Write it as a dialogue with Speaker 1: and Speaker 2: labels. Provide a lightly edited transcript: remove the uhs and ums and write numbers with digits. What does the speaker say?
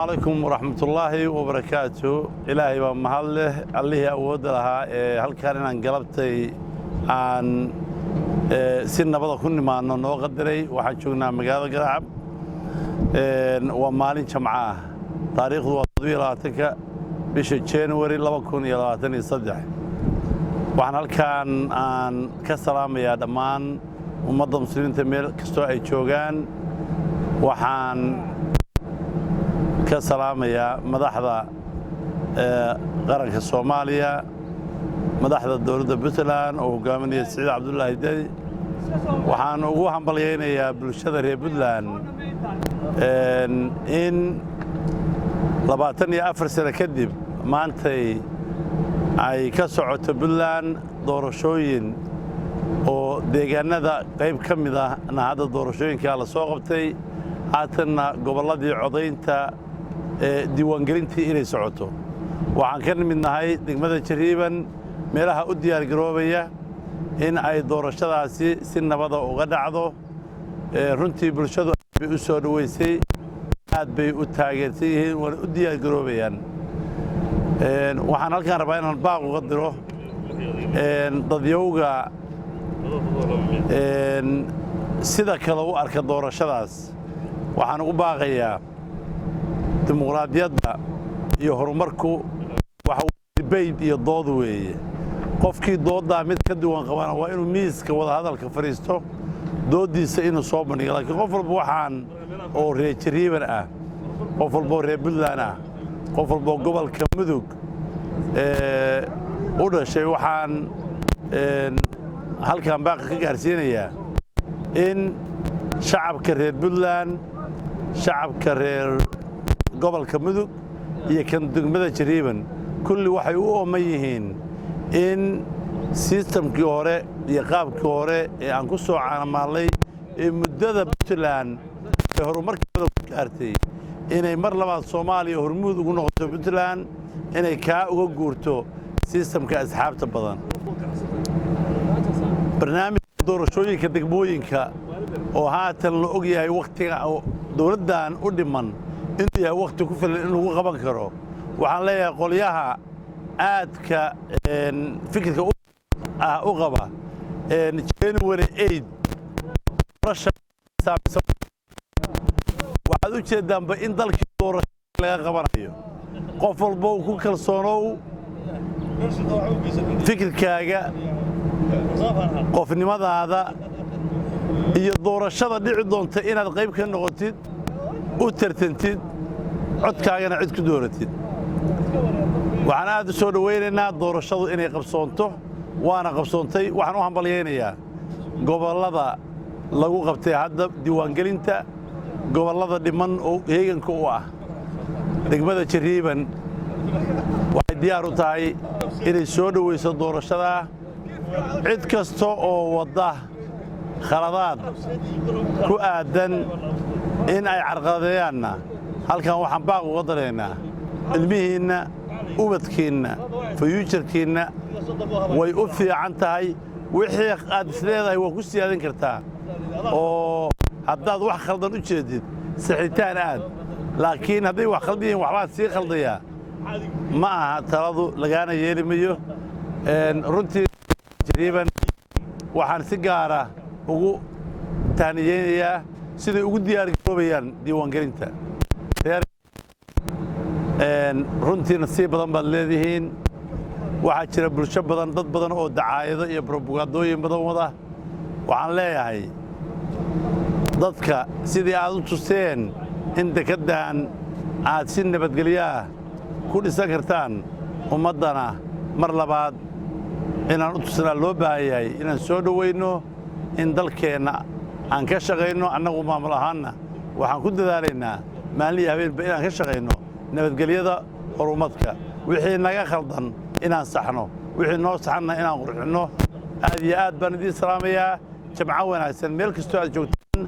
Speaker 1: عليكم ورحمة الله وبركاته. إلهي ومهله الله أود لها هل كان انقلبتي عن سنة بدأ كل ما أنه قدري وحجونا مجال قرعب ومالين شمعة تاريخ وطويلاتك بش جانوري لما كون يلاتني صدح وعن هل كان عن كسلام يا دمان ومضى مسلمين تميل كستوعي شوغان وحان كسلام يا مدحضة قرنك الصومالية مدحضة الدولة بوتلان وقامني السعيد عبد الله الدي وحان ugu hambalyeynaya bulshada reer Puntland in 24 sano kadib maantay ay ka socoto Puntland doorashooyin oo deegaanada qayb ka mid ah hadda doorashooyinka la soo qabtay haatana goboladii codaynta diiwaangelintii inay socoto waxaan ka midnahay degmada Jariiban meelaha u diyaar garoobaya in ay doorashadaasi si nabad ah uga dhacdo runtii bulshadu ay u soo dhaweysay aad bay u taageertay oo u diyaar garoobayaan waxaan halkaan rabaa inaan baaq uga diro dadyowga sida kale u arka doorashadaas waxaan ugu baaqayaa dimuqraadiyadda iyo horumarku waxa debate iyo dood weeye qofkii doodda mid ka duwan qabana waa inuu miiska wada hadalka fariisto doodiisa inuu soo bandhigo laakiin qof walba waxaan oo reer Jariiban ah qof walba oo reer Puntland ah qof walba gobolka Mudug u dhashay waxaan halkaan baaq ka gaarsiinayaa in shacabka reer Puntland shacabka reer gobolka Mudug iyo kan degmada Jariiban kulli waxay u ooman yihiin in systemkii hore iyo qaabkii hore ee aan ku soo caanamaalay ee muddada Puntland ee horumarkeeda ku gaartay inay mar labaad Soomaaliya hormuud ugu noqoto Puntland inay ka uga guurto systemka asxaabta badan barnaamijka doorashooyinka degmooyinka oo haatan la og yahay waqtiga dawladdan u dhiman inuu yahay waqti ku filan in lagu qaban karo waxaan leeyahay qolyaha aadka fikirka u qaba January 8 waxaad u jeedaanba in dalkii doorashada laga qabanayo qof walba uu ku kalsoonow fikirkaaga qofnimadaada iyo doorashada dhici doonta inaad qayb ka noqotid u tartantid codkaagana cid ku dooratid waxaan aad u soo dhaweynaynaa doorashadu inay qabsoonto waana qabsoontay waxaan u hambalyeynayaa gobolada lagu qabtay hadda diiwaangelinta gobolada dhiman oo heeganka u ah degmada Jariiban waxay diyaar u tahay inay soo dhaweyso doorashada cid kasta oo wada khaladaad ku aadan in ay carqaladeeyaanna halkan waxaan baaq uga dareynaa ilmihiinna ubadkiinna future-kiinna way u fiican tahay wixii aad isleedahay waa ku siyaadin kartaa oo haddaad wax khaldan u jeedid saxiitaan aad laakiin hadday wax khaldan yihiin waxbaad sii khaldayaa ma aha taladu lagaana yeeli mayo runtii Jariiban waxaan si gaara ugu taaniyeynayaa siday ugu diyaar garoobayaan diiwaangelinta runtii nasiib badan baad leedihiin waxaa jira bulsho badan dad badan oo dacaayado iyo propagandooyin badan wada waxaan leeyahay dadka sidii aad u tuseen in dekeddan aad si nabadgelyo ah ku dhisan kartaan ummaddana mar labaad inaan u tusnaa loo baahan yahay inaan soo dhaweyno in dalkeenna aan ka shaqayno annagu maamul ahaanna waxaan ku dadaalaynaa maalin iyo habeenba inaan ka shaqayno nabadgelyada horumarka wixii naga khaldan inaan saxno wixii noo saxna inaan qurxino aad iyo aad baan idin salaamayaa jamco wanaagsan meel kastoo aad joogtaan